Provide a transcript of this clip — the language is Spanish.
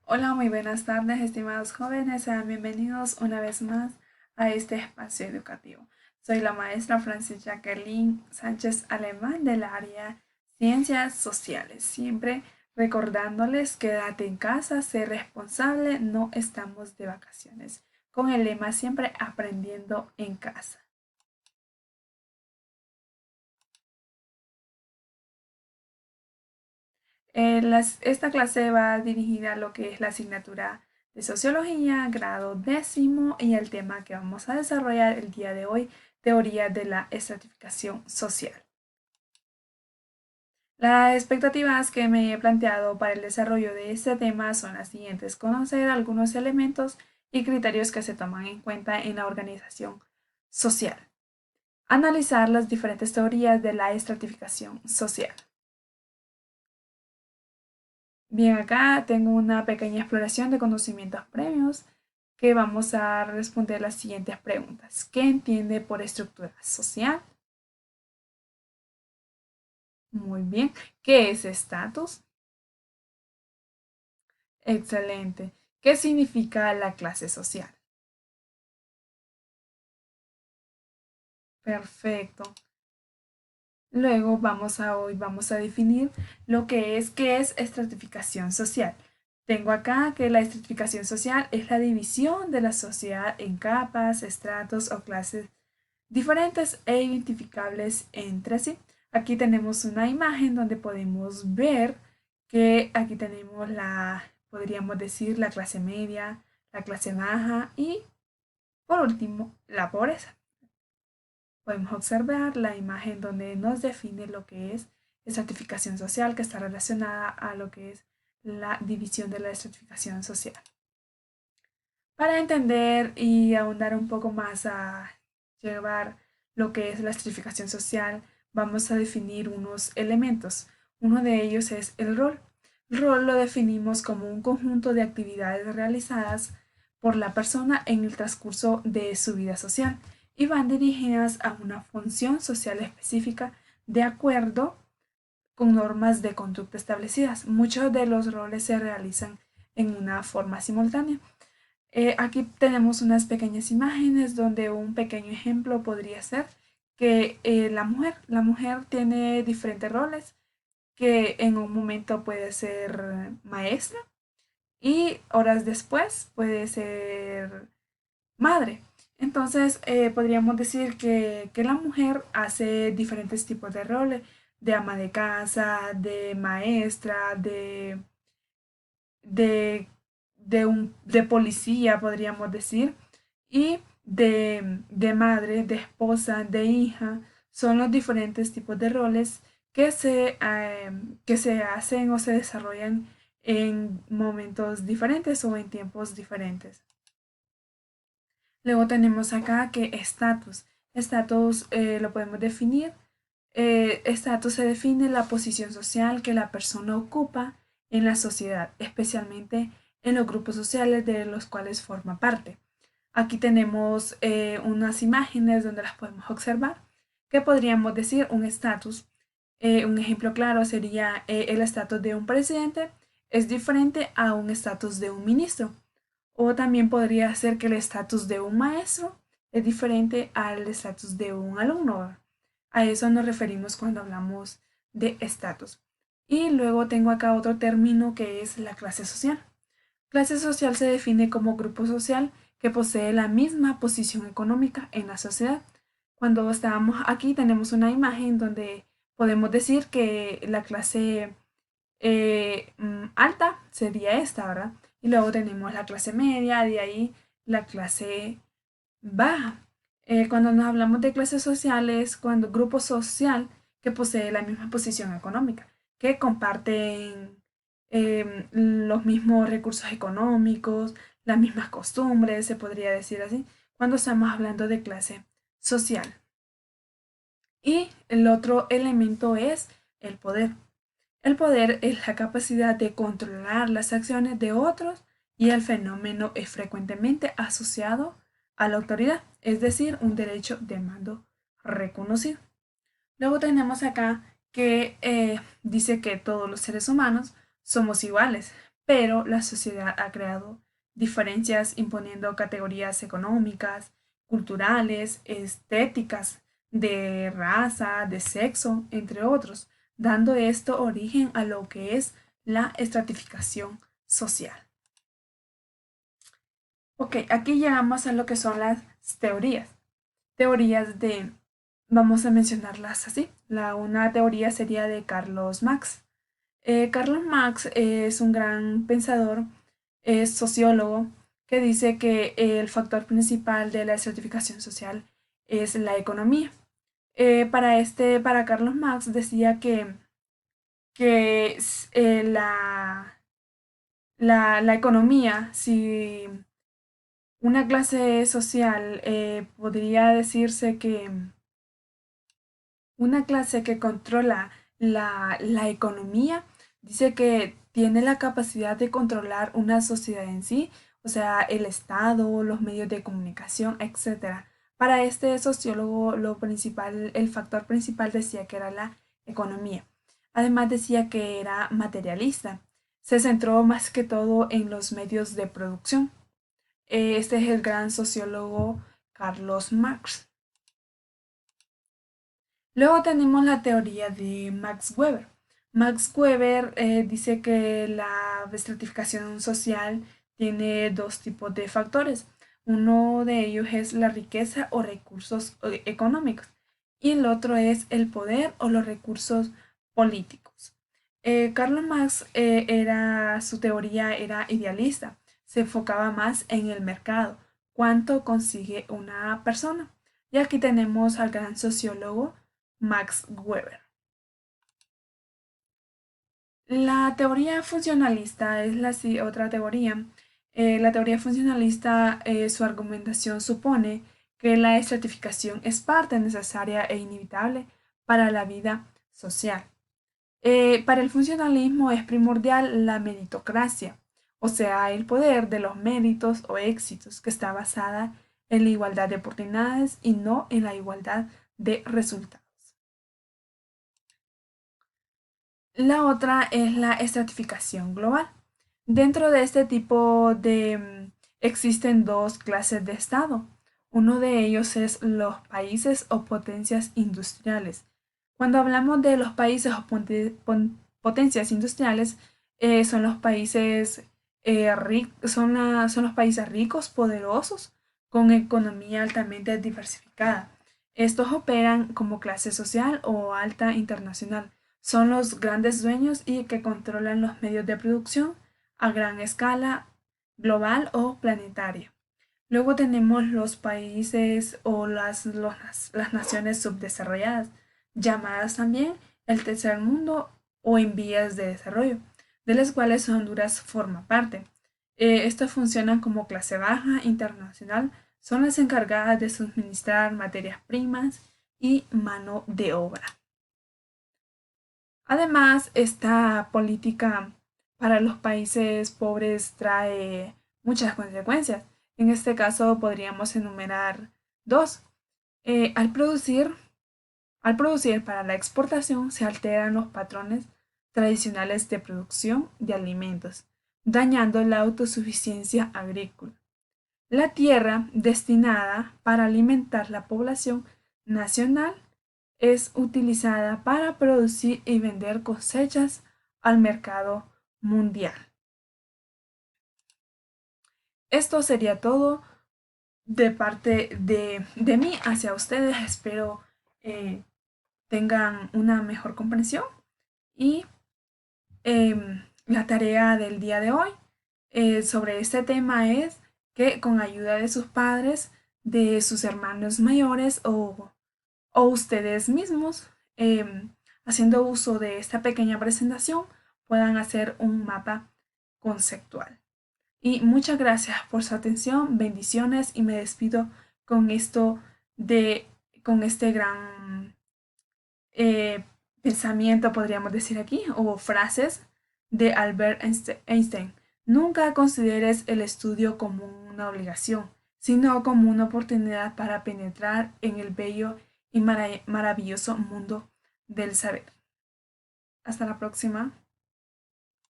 Hola, muy buenas tardes, estimados jóvenes. Sean bienvenidos una vez más a este espacio educativo. Soy la maestra Francis Jacqueline Sánchez Alemán del área Ciencias Sociales. Siempre recordándoles quédate en casa, sé responsable, no estamos de vacaciones. Con el lema siempre aprendiendo en casa. Esta clase va dirigida a lo que es la asignatura de Sociología, grado décimo, y el tema que vamos a desarrollar el día de hoy, teoría de la estratificación social. Las expectativas que me he planteado para el desarrollo de este tema son las siguientes: conocer algunos elementos y criterios que se toman en cuenta en la organización social, analizar las diferentes teorías de la estratificación social. Bien, acá tengo una pequeña exploración de conocimientos previos que vamos a responder las siguientes preguntas. ¿Qué entiende por estructura social? Muy bien. ¿Qué es estatus? Excelente. ¿Qué significa la clase social? Perfecto. Luego vamos a definir lo que qué es estratificación social. Tengo acá que la estratificación social es la división de la sociedad en capas, estratos o clases diferentes e identificables entre sí. Aquí tenemos una imagen donde podemos ver que aquí tenemos podríamos decir, la clase media, la clase baja y, por último, la pobreza. Podemos observar la imagen donde nos define lo que es estratificación social, que está relacionada a lo que es la división de la estratificación social. Para entender y ahondar un poco más a llevar lo que es la estratificación social, vamos a definir unos elementos. Uno de ellos es el rol. El rol lo definimos como un conjunto de actividades realizadas por la persona en el transcurso de su vida social y van dirigidas a una función social específica de acuerdo con normas de conducta establecidas. Muchos de los roles se realizan en una forma simultánea. Aquí tenemos unas pequeñas imágenes donde un pequeño ejemplo podría ser que la mujer tiene diferentes roles, que en un momento puede ser maestra y horas después puede ser madre. Entonces, podríamos decir que la mujer hace diferentes tipos de roles, de ama de casa, de maestra, de, de policía, podríamos decir, y de madre, de esposa, de hija. Son los diferentes tipos de roles que se hacen o se desarrollan en momentos diferentes o en tiempos diferentes. Luego tenemos acá que estatus. Estatus lo podemos definir. Estatus se define la posición social que la persona ocupa en la sociedad, especialmente en los grupos sociales de los cuales forma parte. Aquí tenemos unas imágenes donde las podemos observar. ¿Qué podríamos decir? Un estatus. Un ejemplo claro sería el estatus de un presidente es diferente a un estatus de un ministro. O también podría ser que el estatus de un maestro es diferente al estatus de un alumno. A eso nos referimos cuando hablamos de estatus. Y luego tengo acá otro término que es la clase social. Clase social se define como grupo social que posee la misma posición económica en la sociedad. Cuando estábamos aquí tenemos una imagen donde podemos decir que la clase alta sería esta, ¿verdad? Y luego tenemos la clase media, de ahí la clase baja. Cuando nos hablamos de clases sociales, cuando grupo social que posee la misma posición económica, que comparten los mismos recursos económicos, las mismas costumbres, se podría decir así, cuando estamos hablando de clase social. Y el otro elemento es el poder. El poder es la capacidad de controlar las acciones de otros y el fenómeno es frecuentemente asociado a la autoridad, es decir, un derecho de mando reconocido. Luego tenemos acá que dice que todos los seres humanos somos iguales, pero la sociedad ha creado diferencias imponiendo categorías económicas, culturales, estéticas, de raza, de sexo, entre otros, dando esto origen a lo que es la estratificación social. Ok, aquí llegamos a lo que son las teorías. Teorías de, vamos a mencionarlas así. Una teoría sería de Carlos Marx. Carlos Marx es un gran pensador, es sociólogo, que dice que el factor principal de la estratificación social es la economía. Para Carlos Marx decía que la economía, si una clase social podría decirse que una clase que controla la economía, dice que tiene la capacidad de controlar una sociedad en sí, o sea, el Estado, los medios de comunicación, etcétera. Para este sociólogo, lo principal, el factor principal decía que era la economía. Además decía que era materialista. Se centró más que todo en los medios de producción. Este es el gran sociólogo Carlos Marx. Luego tenemos la teoría de Max Weber. Max Weber dice que la estratificación social tiene dos tipos de factores. Uno de ellos es la riqueza o recursos económicos y el otro es el poder o los recursos políticos. Carlos Marx su teoría era idealista, se enfocaba más en el mercado, cuánto consigue una persona. Y aquí tenemos al gran sociólogo Max Weber. La teoría funcionalista es otra teoría. La teoría funcionalista, su argumentación supone que la estratificación es parte necesaria e inevitable para la vida social. Para el funcionalismo es primordial la meritocracia, o sea, el poder de los méritos o éxitos, que está basada en la igualdad de oportunidades y no en la igualdad de resultados. La otra es la estratificación global. Dentro de este tipo existen dos clases de Estado. Uno de ellos es los países o potencias industriales. Cuando hablamos de los países o potencias industriales, son los países son los países ricos, poderosos, con economía altamente diversificada. Estos operan como clase social o alta internacional, son los grandes dueños y que controlan los medios de producción a gran escala global o planetaria. Luego tenemos los países o las naciones subdesarrolladas, llamadas también el tercer mundo o en vías de desarrollo, de las cuales Honduras forma parte. Estas funcionan como clase baja internacional, son las encargadas de suministrar materias primas y mano de obra. Además, esta política para los países pobres trae muchas consecuencias. En este caso podríamos enumerar dos. Eh, al producir, al producir para la exportación se alteran los patrones tradicionales de producción de alimentos, dañando la autosuficiencia agrícola. La tierra destinada para alimentar la población nacional es utilizada para producir y vender cosechas al mercado mundial. Esto sería todo de parte de mí hacia ustedes. Espero eh, tengan una mejor comprensión y la tarea del día de hoy sobre este tema es que con ayuda de sus padres, de sus hermanos mayores o ustedes mismos, haciendo uso de esta pequeña presentación, puedan hacer un mapa conceptual. Y muchas gracias por su atención, bendiciones y me despido con esto con este gran eh, pensamiento, podríamos decir aquí, o frases de Albert Einstein. Nunca consideres el estudio como una obligación, sino como una oportunidad para penetrar en el bello y maravilloso mundo del saber. Hasta la próxima.